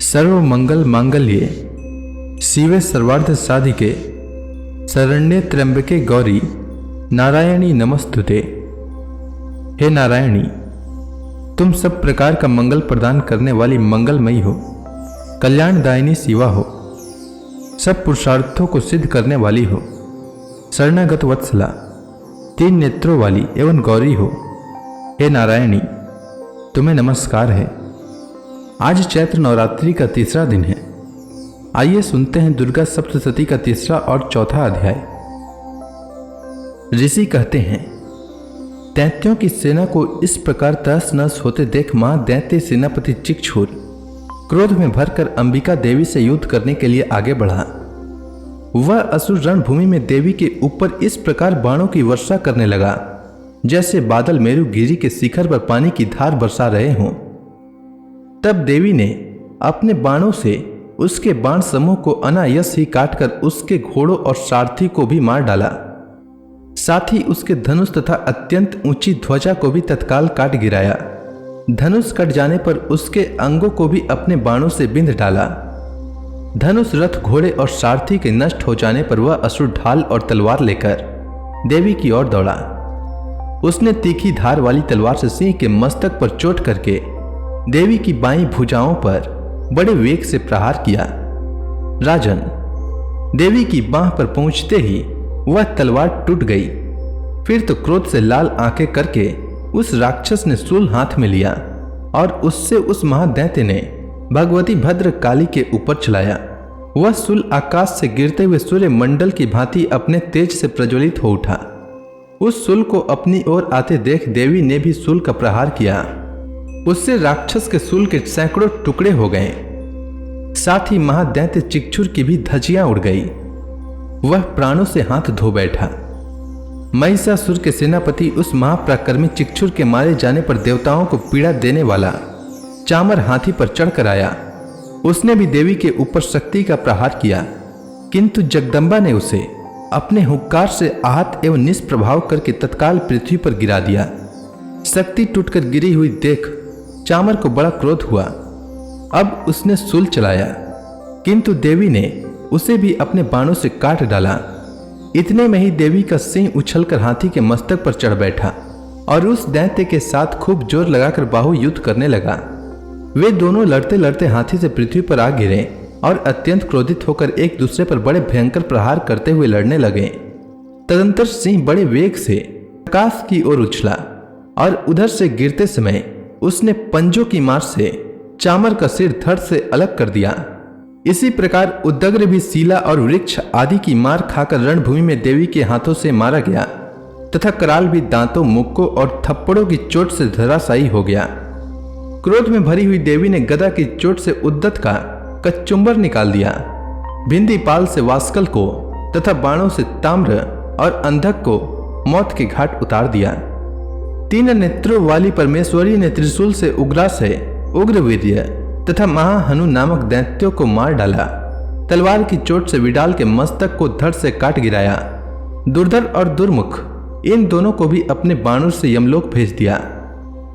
सर्व मंगल मांगल्ये शिवे सर्वार्थ साधिके शरण्ये त्र्यंबके गौरी नारायणी नमस्तुते। हे नारायणी, तुम सब प्रकार का मंगल प्रदान करने वाली मंगलमयी हो, कल्याणदायिनी शिवा हो, सब पुरुषार्थों को सिद्ध करने वाली हो, शरणागत वत्सला, तीन नेत्रों वाली एवं गौरी हो। हे नारायणी, तुम्हें नमस्कार है। आज चैत्र नवरात्रि का तीसरा दिन है। आइए सुनते हैं दुर्गा सप्तशती का तीसरा और चौथा अध्याय। ऋषि कहते हैं, दैत्यों की सेना को इस प्रकार तहस नहस होते देख मां दैत्य सेनापति चिक्षुर क्रोध में भरकर अंबिका देवी से युद्ध करने के लिए आगे बढ़ा। वह असुर रणभूमि में देवी के ऊपर इस प्रकार बाणों की वर्षा करने लगा जैसे बादल मेरुगिरी के शिखर पर पानी की धार बरसा रहे हों। तब देवी ने अपने बाणों से उसके बाण समूह को अनायास ही काटकर उसके घोड़ों और सारथी को भी मार डाला। साथ ही उसके धनुष तथा अत्यंत ऊंची ध्वजा को भी तत्काल काट गिराया। धनुष कट जाने पर उसके अंगों को भी अपने बाणों से बिंध डाला। धनुष, रथ, घोड़े और सारथी के नष्ट हो जाने पर वह असुर ढाल और तलवार लेकर देवी की ओर दौड़ा। उसने तीखी धार वाली तलवार से सिंह के मस्तक पर चोट करके देवी की बाईं भुजाओं पर बड़े वेग से प्रहार किया। राजन, देवी की बांह पर पहुंचते ही वह तलवार टूट गई। फिर तो क्रोध से लाल आंखें करके उस राक्षस ने शूल हाथ में लिया और उससे उस महादैत्य ने भगवती भद्र काली के ऊपर चलाया। वह शूल आकाश से गिरते हुए सूर्य मंडल की भांति अपने तेज से प्रज्वलित हो उठा। उस शूल को अपनी ओर आते देख देवी ने भी शूल का प्रहार किया। उससे राक्षस के शूल के सैकड़ों टुकड़े हो गए। साथ ही महादैत्य चिक्षुर की भी धज्जियां उड़ गई। वह प्राणों से हाथ धो बैठा। महिषासुर के सेनापति उस महापराक्रमी चिक्षुर के मारे जाने पर देवताओं को पीड़ा देने वाला चामर हाथी पर चढ़कर आया। उसने भी देवी के ऊपर शक्ति का प्रहार किया, किंतु जगदम्बा ने उसे अपने हुंकार से आहत एवं निष्प्रभाव करके तत्काल पृथ्वी पर गिरा दिया। शक्ति टूटकर गिरी हुई देख चामर को बड़ा क्रोध हुआ। अब उसने शूल चलाया, किंतु देवी ने उसे भी अपने बाणों से काट डाला। इतने में ही देवी का सिंह उछलकर हाथी के मस्तक पर चढ़ बैठा और उस दैत्य के साथ खूब जोर लगाकर बाहु युद्ध करने लगा। वे दोनों लड़ते लड़ते हाथी से पृथ्वी पर आ गिरे और अत्यंत क्रोधित होकर एक दूसरे पर बड़े भयंकर प्रहार करते हुए लड़ने लगे। तदंतर सिंह बड़े वेग से आकाश की ओर उछला और उधर से गिरते समय उसने पंजों की मार से चामर का सिर धड़ से अलग कर दिया। इसी प्रकार उदग्र भी सीला और वृक्ष आदि की मार खाकर रणभूमि में देवी के हाथों से मारा गया तथा कराल भी दांतों, मुक्कों और थप्पड़ों की चोट से धराशायी हो गया। क्रोध में भरी हुई देवी ने गदा की चोट से उद्दत का कचुम्बर निकाल दिया। भिंदी पाल से वास्कल को तथा बाणों से ताम्र और अंधक को मौत के घाट उतार दिया। तीन नेत्रों वाली परमेश्वरी ने त्रिशूल से उग्रासय, उग्रवीर्य तथा महाहनु नामक दैत्यों को मार डाला। तलवार की चोट से विडाल के मस्तक को धड़ से काट गिराया। दुर्धर और दुर्मुख इन दोनों को भी अपने बाणों से यमलोक भेज दिया।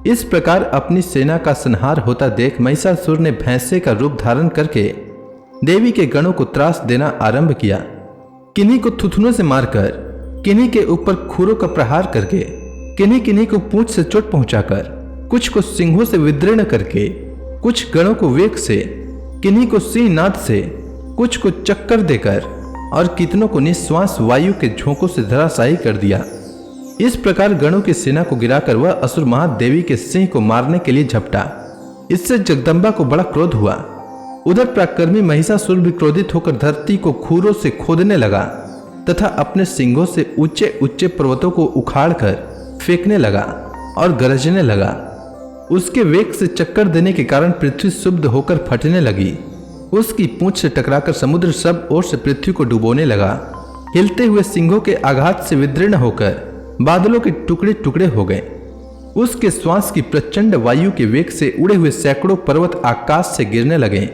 इस प्रकार अपनी सेना का संहार होता देख महिषासुर ने भैंसे का रूप धारण करके देवी के गणों को त्रास देना आरंभ किया। किन्हीं को थुथुनों से मारकर, किन्हीं के ऊपर खुरों का प्रहार करके, किन्हीं किन्हीं को पूंछ से चोट पहुंचाकर, कुछ को सिंहों से विदीर्ण करके, कुछ गणों को वेग से, किन्हीं को सिंहनाद से, कुछ को चक्कर देकर और कितनों को निश्वास वायु के झोंकों से धराशायी कर दिया। इस प्रकार गणों की सेना को गिराकर वह असुर महादेवी के सिंह को मारने के लिए झपटा। इससे जगदम्बा को बड़ा क्रोध हुआ। उधर पराक्रमी महिषासुर भी क्रोधित होकर धरती को खूरों से खोदने लगा तथा अपने सिंगों से ऊंचे ऊंचे पर्वतों को उखाड़कर फेंकने लगा और गरजने लगा। उसके वेग से चक्कर देने के कारण पृथ्वी शुद्ध होकर फटने लगी। उसकी पूंछ से टकराकर समुद्र सब ओर से पृथ्वी को डुबोने लगा। हिलते हुए सिंहों के आघात से विदीर्ण होकर बादलों के टुकड़े टुकड़े हो गए। उसके श्वास की प्रचंड वायु के वेग से उड़े हुए सैकड़ों पर्वत आकाश से गिरने लगे।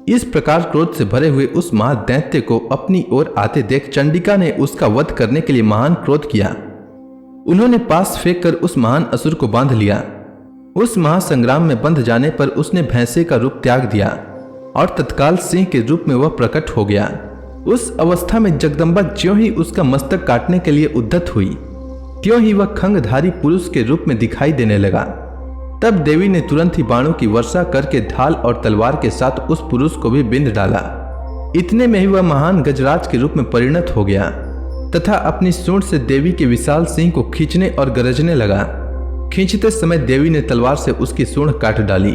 इस प्रकार क्रोध से भरे हुए उस महादैत्य को अपनी ओर आते देख चंडिका ने उसका वध करने के लिए महान क्रोध किया। उन्होंने पास फेंक कर उस महान असुर को बांध लिया। उस महासंग्राम में बंध जाने पर उसने भैंसे का रूप त्याग दिया और तत्काल सिंह के रूप में वह प्रकट हो गया। उस अवस्था में जगदम्बा ज्यों ही उसका मस्तक काटने के लिए उद्यत हुई, त्यों ही वह खंगधारी पुरुष के रूप में दिखाई देने लगा। तब देवी ने तुरंत ही बाणों की वर्षा करके ढाल और तलवार के साथ उस पुरुष को भी बिंद डाला। इतने में ही वह महान गजराज के रूप में परिणत हो गया तथा अपनी सूंड से देवी के विशाल सिंह को खींचने और गरजने लगा। खींचते समय देवी ने तलवार से उसकी सूंड काट डाली।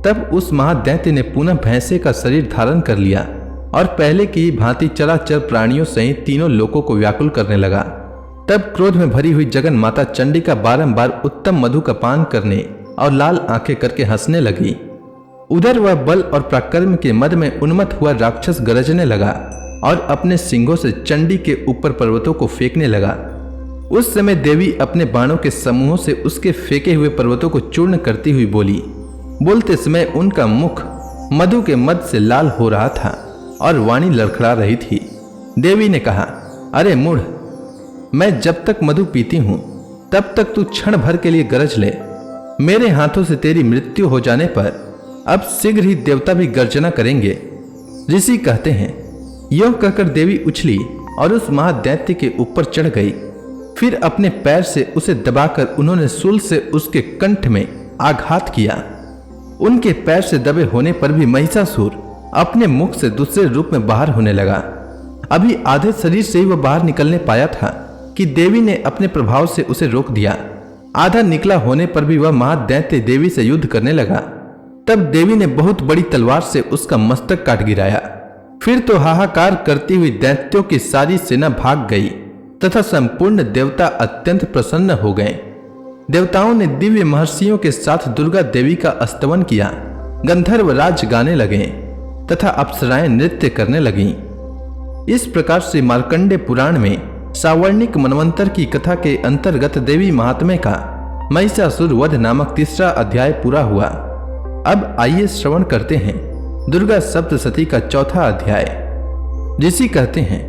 तब उस महादैत्य ने पुनः भैंसे का शरीर धारण कर लिया और पहले की भांति चराचर प्राणियों सहित तीनों लोकों को व्याकुल करने लगा। तब क्रोध में भरी हुई जगन माता चंडिका बारंबार उत्तम मधु का पान करने और लाल आंखें करके हंसने लगी। उधर वह बल और पराक्रम के मद में उन्मत्त हुआ राक्षस गरजने लगा और अपने सिंगों से चंडी के ऊपर पर्वतों को फेंकने लगा। उस समय देवी अपने बाणों के समूहों से उसके फेंके हुए पर्वतों को चूर्ण करती हुई बोली। बोलते समय उनका मुख मधु के मद से लाल हो रहा था और वाणी लड़खड़ा रही थी। देवी ने कहा, अरे मूढ़, मैं जब तक मधु पीती हूं तब तक तू क्षण भर के लिए गरज ले। मेरे हाथों से तेरी मृत्यु हो जाने पर अब शीघ्र ही देवता भी गर्जना करेंगे। ऋषि कहते हैं। यह कहकर देवी उछली और उस महादैत्य के ऊपर चढ़ गई। फिर अपने पैर से उसे दबाकर उन्होंने शूल से उसके कंठ में आघात किया। उनके पैर से दबे होने पर भी महिषासुर अपने मुख से दूसरे रूप में बाहर होने लगा। अभी आधे शरीर से ही वह बाहर निकलने पाया था कि देवी ने अपने प्रभाव से उसे रोक दिया। आधा निकला होने पर भी वह महादैत्य देवी से युद्ध करने लगा। तब देवी ने बहुत बड़ी तलवार से उसका मस्तक काट गिराया। फिर तो हाहाकार करती हुई दैत्यों की सारी सेना भाग गई तथा संपूर्ण देवता अत्यंत प्रसन्न हो गए। देवताओं ने दिव्य महर्षियों के साथ दुर्गा देवी का स्तवन किया। गंधर्व राज गाने लगे तथा अप्सराएं नृत्य करने लगीं। इस प्रकार से मार्कंडे पुराण में सावर्णिक मनवंतर की कथा के अंतर्गत देवी महात्म्य का महिषासुर वध नामक तीसरा अध्याय पूरा हुआ। अब आइए श्रवण करते हैं दुर्गा सप्तशती का चौथा अध्याय। ऋषि कहते हैं,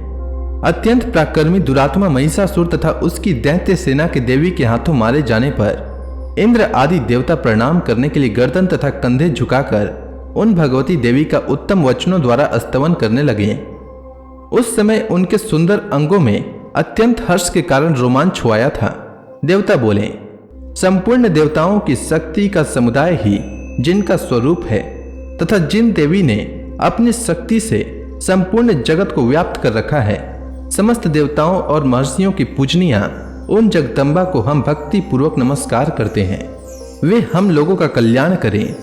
अत्यंत पराक्रमी दुरात्मा महिषासुर तथा उसकी दैत्य सेना के देवी के हाथों मारे जाने पर इंद्र आदि देवता प्रणाम करने के लिए गर्दन तथा कंधे झुकाकर उन भगवती देवी का उत्तम वचनों द्वारा स्तवन करने लगे। उस समय उनके सुंदर अंगों में अत्यंत हर्ष के कारण रोमांच छुआया था। देवता बोले, संपूर्ण देवताओं की शक्ति का समुदाय ही जिनका स्वरूप है तथा जिन देवी ने अपनी शक्ति से संपूर्ण जगत को व्याप्त कर रखा है, समस्त देवताओं और महर्षियों की पूजनिया उन जगदम्बा को हम भक्ति पूर्वक नमस्कार करते हैं। वे हम लोगों का कल्याण करें।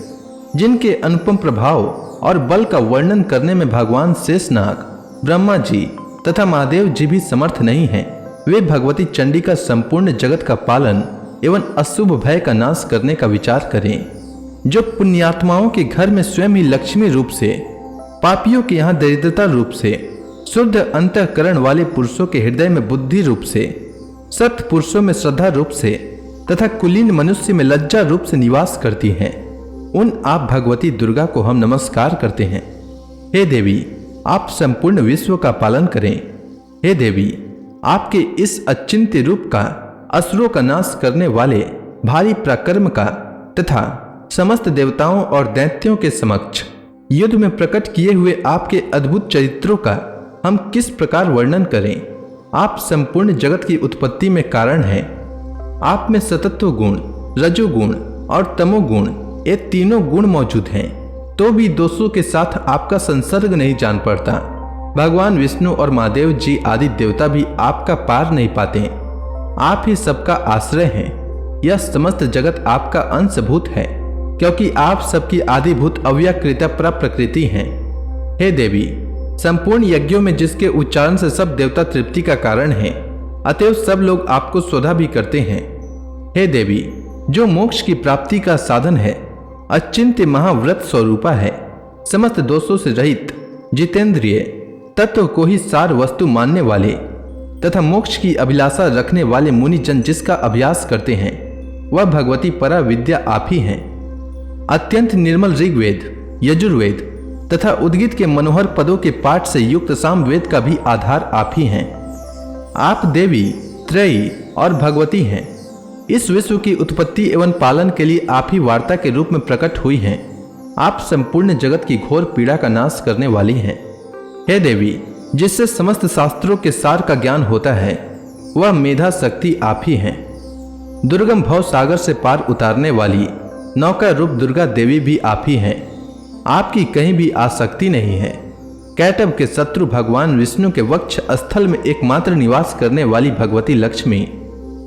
जिनके अनुपम प्रभाव और बल का वर्णन करने में भगवान शेषनाग, ब्रह्मा जी तथा महादेव जी भी समर्थ नहीं हैं। वे भगवती चंडिका संपूर्ण जगत का पालन एवं अशुभ भय का नाश करने का विचार करें। जो पुण्यात्माओं के घर में स्वयं ही लक्ष्मी रूप से, पापियों के यहाँ दरिद्रता रूप से, शुद्ध अंतःकरण वाले पुरुषों के हृदय में बुद्धि रूप से, सत पुरुषों में श्रद्धा रूप से तथा कुलीन मनुष्य में लज्जा रूप से निवास करती हैं, उन आप भगवती दुर्गा को हम नमस्कार करते हैं। हे देवी, आप संपूर्ण विश्व का पालन करें। हे देवी, आपके इस अचिंत्य रूप का, असुरों का नाश करने वाले भारी पराक्रम का तथा समस्त देवताओं और दैत्यों के समक्ष युद्ध में प्रकट किए हुए आपके अद्भुत चरित्रों का हम किस प्रकार वर्णन करें। आप संपूर्ण जगत की उत्पत्ति में कारण हैं। आप में सतत्व गुण, रजोगुण और तमोगुण, ये तीनों गुण मौजूद हैं, तो भी दोषों के साथ आपका संसर्ग नहीं जान पड़ता। भगवान विष्णु और महादेव जी आदि देवता भी आपका पार नहीं पाते। आप ही सबका आश्रय हैं। यह समस्त जगत आपका अंशभूत है, क्योंकि आप सबकी आदिभूत अव्याकृत प्रकृति हैं। हे देवी, संपूर्ण यज्ञों में जिसके उच्चारण से सब देवता तृप्ति का कारण है, अतएव सब लोग आपको स्वधा भी करते हैं। हे देवी, जो मोक्ष की प्राप्ति का साधन है, अचिंत्य महाव्रत स्वरूपा है, समस्त दोषों से रहित, जितेंद्रिय, तत्व को ही सार वस्तु मानने वाले तथा मोक्ष की अभिलाषा रखने वाले मुनिजन जिसका अभ्यास करते हैं, वह भगवती परा विद्या आप ही हैं। अत्यंत निर्मल ऋग्वेद, यजुर्वेद तथा उद्गीत के मनोहर पदों के पाठ से युक्त सामवेद का भी आधार आप ही हैं। आप देवी, त्रयी और भगवती हैं। इस विश्व की उत्पत्ति एवं पालन के लिए आप ही वार्ता के रूप में प्रकट हुई हैं। आप संपूर्ण जगत की घोर पीड़ा का नाश करने वाली हैं। हे देवी, जिससे समस्त शास्त्रों के सार का ज्ञान होता है, वह मेधा शक्ति आप ही हैं। दुर्गम भव सागर से पार उतारने वाली नौका रूप दुर्गा देवी भी आप ही हैं। आपकी कहीं भी आसक्ति नहीं है। कैटभ के शत्रु भगवान विष्णु के वक्ष स्थल में एकमात्र निवास करने वाली भगवती लक्ष्मी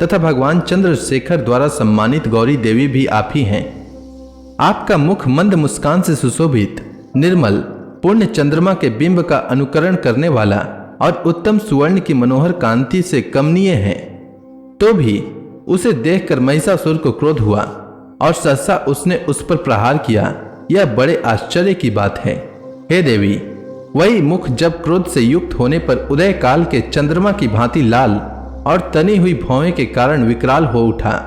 तथा भगवान चंद्रशेखर द्वारा सम्मानित गौरी देवी भी आप ही हैं। आपका मुख मंद मुस्कान से सुशोभित, निर्मल, पूर्ण चंद्रमा के बिंब का अनुकरण करने वाला और उत्तम सुवर्ण की मनोहर कांति से कमनीय है। तो भी उसे देखकर महिषासुर को क्रोध हुआ और सहसा उसने उस पर प्रहार किया। यह बड़े आश्चर्य की बात है। हे देवी, वही मुख जब क्रोध से युक्त होने पर उदय काल के चंद्रमा की भांति लाल और तनी हुई भौवें के कारण विकराल हो उठा,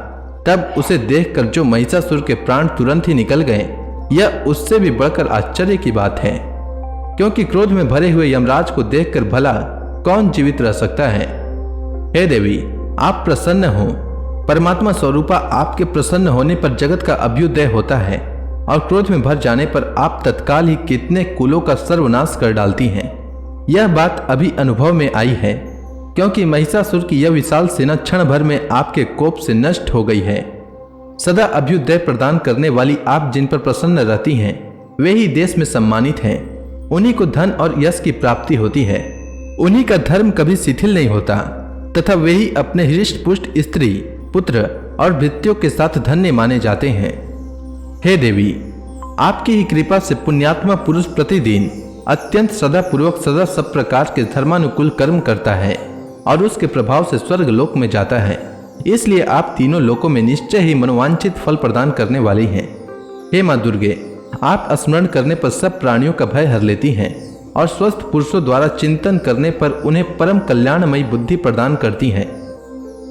तब उसे देखकर जो महिषासुर के प्राण तुरंत ही निकल गए, यह उससे भी बढ़कर आश्चर्य की बात है। क्योंकि क्रोध में भरे हुए यमराज को देखकर भला कौन जीवित रह सकता है। हे देवी, आप प्रसन्न हो। परमात्मा स्वरूपा आपके प्रसन्न होने पर जगत का अभ्युदय होता है और क्रोध में भर जाने पर आप तत्काल ही कितने कुलों का सर्वनाश कर डालती हैं। यह बात अभी अनुभव में आई है, क्योंकि महिषासुर की यह विशाल सेना क्षण भर में आपके कोप से नष्ट हो गई है। सदा अभ्युदय प्रदान करने वाली आप जिन पर प्रसन्न रहती हैं, वे ही देश में सम्मानित हैं। उन्हीं को धन और यश की प्राप्ति होती है। उन्हीं का धर्म कभी शिथिल नहीं होता तथा वे ही अपने हृष्ट पुष्ट स्त्री, पुत्र और भृत्यों के साथ धन्य माने जाते हैं। हे देवी, आपकी ही कृपा से पुण्यात्मा पुरुष प्रतिदिन अत्यंत श्रद्धापूर्वक सदा सब प्रकार के धर्मानुकूल कर्म करता है और उसके प्रभाव से स्वर्ग लोक में जाता है। इसलिए आप तीनों लोकों में निश्चय ही मनोवांछित फल प्रदान करने वाली हैं। हे माँ दुर्गे, आप स्मरण करने पर सब प्राणियों का भय हर लेती हैं और स्वस्थ पुरुषों द्वारा चिंतन करने पर उन्हें परम कल्याणमयी बुद्धि प्रदान करती हैं।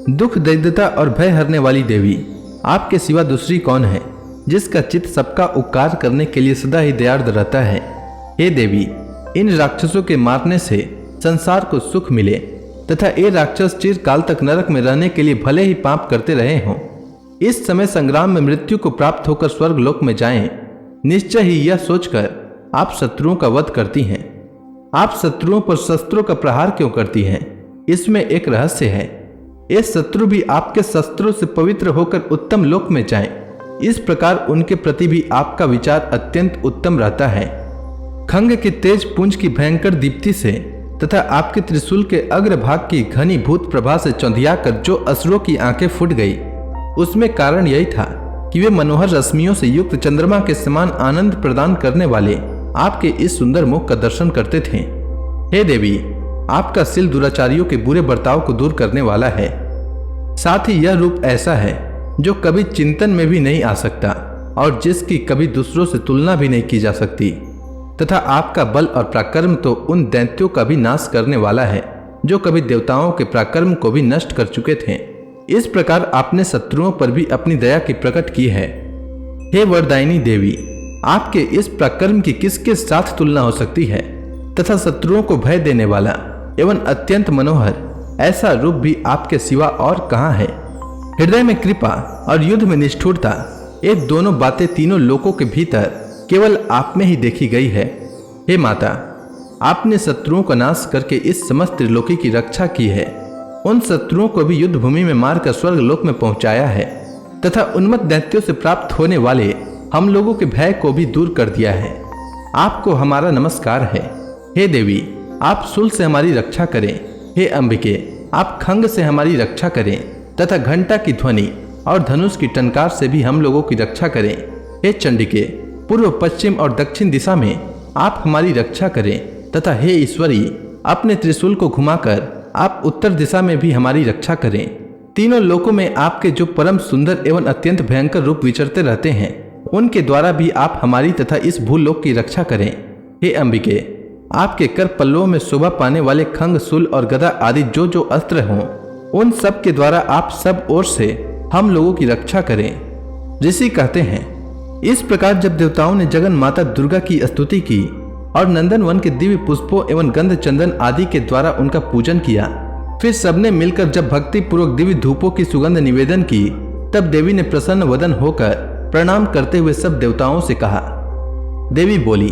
दुख, दरिद्रता और भय हरने वाली देवी, आपके सिवा दूसरी कौन है जिसका चित्त सबका उपकार करने के लिए सदा ही दयार्द रहता है। हे देवी, इन राक्षसों के मारने से संसार को सुख मिले तथा ये राक्षस चिरकाल तक नरक में रहने के लिए भले ही पाप करते रहे हों, इस समय संग्राम में मृत्यु को प्राप्त होकर स्वर्ग लोक में जाएं, निश्चय ही यह सोचकर आप शत्रुओं का वध करती हैं। आप शत्रुओं पर शस्त्रों का प्रहार क्यों करती हैं? इसमें एक रहस्य है। ये शत्रु भी आपके शस्त्रों से पवित्र होकर उत्तम लोक में जाएं, इस प्रकार उनके प्रति भी आपका विचार अत्यंत उत्तम रहता है। खंग के तेज पुंज की भयंकर दीप्ति से तथा आपके त्रिशूल के अग्रभाग की घनीभूत प्रभा से चौंधियाकर जो असुरों की आंखें फूट गई, उसमें कारण यही था कि वे मनोहर रश्मियों से युक्त चंद्रमा के समान आनंद प्रदान करने वाले आपके इस सुंदर मुख का दर्शन करते थे। हे देवी, आपका सिल दुराचारियों के बुरे बर्ताव को दूर करने वाला है। साथ ही यह रूप ऐसा है जो कभी चिंतन में भी नहीं आ सकता और जिसकी कभी दूसरों से तुलना भी नहीं की जा सकती, तथा आपका बल और पराक्रम तो उन दैत्यों का भी नाश करने वाला है जो कभी देवताओं के पराक्रम को भी नष्ट कर चुके थे। इस प्रकार आपने शत्रुओं पर भी अपनी दया की प्रकट की है। हे वरदायिनी देवी, आपके इस पराक्रम की किसके साथ तुलना हो सकती है तथा शत्रुओं को भय देने वाला एवं अत्यंत मनोहर ऐसा रूप भी आपके सिवा और कहाँ है। हृदय में कृपा और युद्ध में निष्ठुरता, ये दोनों बातें तीनों लोकों के भीतर केवल आप में ही देखी गई है। हे माता, आपने शत्रुओं का नाश करके इस समस्त त्रिलोकी की रक्षा की है। उन शत्रुओं को भी युद्ध भूमि में मारकर स्वर्ग लोक में पहुंचाया है तथा उन्मत्त दैत्यों से प्राप्त होने वाले हम लोगों के भय को भी दूर कर दिया है। आपको हमारा नमस्कार है। हे देवी, आप शूल से हमारी रक्षा करें। हे अंबिके, आप खंग से हमारी रक्षा करें तथा घंटा की ध्वनि और धनुष की टंकार से भी हम लोगों की रक्षा करें। हे चंडिके, पूर्व, पश्चिम और दक्षिण दिशा में आप हमारी रक्षा करें तथा हे ईश्वरी, अपने त्रिशूल को घुमाकर आप उत्तर दिशा में भी हमारी रक्षा करें। तीनों लोकों में आपके जो परम सुंदर एवं अत्यंत भयंकर रूप विचरते रहते हैं, उनके द्वारा भी आप हमारी तथा इस भूलोक की रक्षा करें। हे अंबिके, आपके कर पल्लवों में शोभा पाने वाले खंग, शूल और गदा आदि जो जो अस्त्र हों, उन सब के द्वारा आप सब ओर से हम लोगों की रक्षा करें। ऋषि कहते हैं, इस प्रकार जब देवताओं ने जगन माता दुर्गा की स्तुति की और नंदन वन के दिव्य पुष्पों एवं गंध चंदन आदि के द्वारा उनका पूजन किया, फिर सबने मिलकर जब भक्ति पूर्वक दिव्य धूपों की सुगंध निवेदन की, तब देवी ने प्रसन्न वदन होकर प्रणाम करते हुए सब देवताओं से कहा, देवी बोली,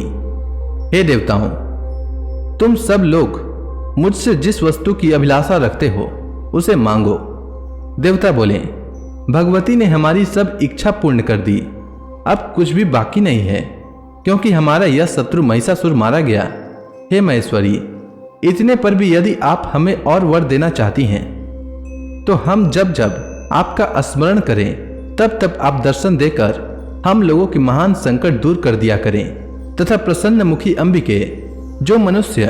हे देवताओं, तुम सब लोग मुझसे जिस वस्तु की अभिलाषा रखते हो उसे मांगो। देवता बोले, भगवती ने हमारी सब इच्छा पूर्ण कर दी, अब कुछ भी बाकी नहीं है, क्योंकि हमारा यह शत्रु महिषासुर मारा गया। हे महेश्वरी, इतने पर भी यदि आप हमें और वर देना चाहती हैं तो हम जब जब आपका स्मरण करें तब तब आप दर्शन देकर हम लोगों की महान संकट दूर कर दिया करें, तथा प्रसन्न मुखी अंबिके, जो मनुष्य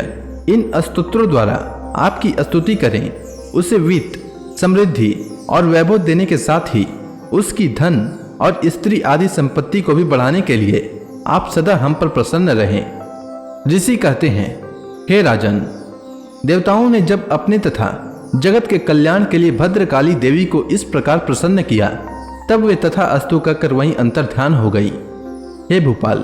इन स्तोत्रों द्वारा आपकी स्तुति करें उसे वित्त, समृद्धि और वैभव देने के साथ ही उसकी धन और स्त्री आदि संपत्ति को भी बढ़ाने के लिए आप सदा हम पर प्रसन्न रहें। ऋषि कहते हैं, हे राजन, देवताओं ने जब अपने तथा जगत के कल्याण के लिए भद्रकाली देवी को इस प्रकार प्रसन्न किया तब वे तथा अस्तु कहकर वहीं अंतर्ध्यान हो गई। हे भूपाल,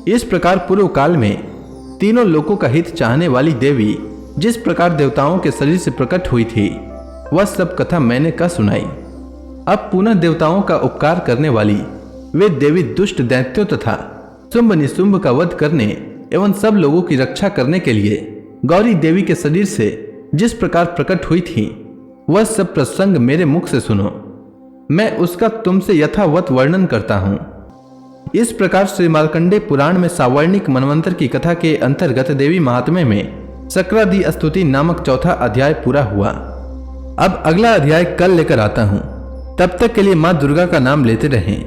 इस प्रकार पूर्व काल में तीनों लोकों का हित चाहने वाली देवी जिस प्रकार देवताओं के शरीर से प्रकट हुई थी वह सब कथा मैंने कह सुनाई। अब पुनः देवताओं का उपकार करने वाली वे देवी दुष्ट दैत्यों तथा शुंभ निशुंभ का वध करने एवं सब लोगों की रक्षा करने के लिए गौरी देवी के शरीर से जिस प्रकार प्रकट हुई थी वह सब प्रसंग मेरे मुख से सुनो, मैं उसका तुमसे यथावत वर्णन करता हूँ। इस प्रकार श्री मार्कंडेय पुराण में सावर्णिक मनवंतर की कथा के अंतर्गत देवी महात्म्य में शक्रादि स्तुति नामक चौथा अध्याय पूरा हुआ। अब अगला अध्याय कल लेकर आता हूँ, तब तक के लिए माँ दुर्गा का नाम लेते रहें।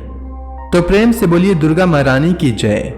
तो प्रेम से बोलिए दुर्गा महारानी की जय।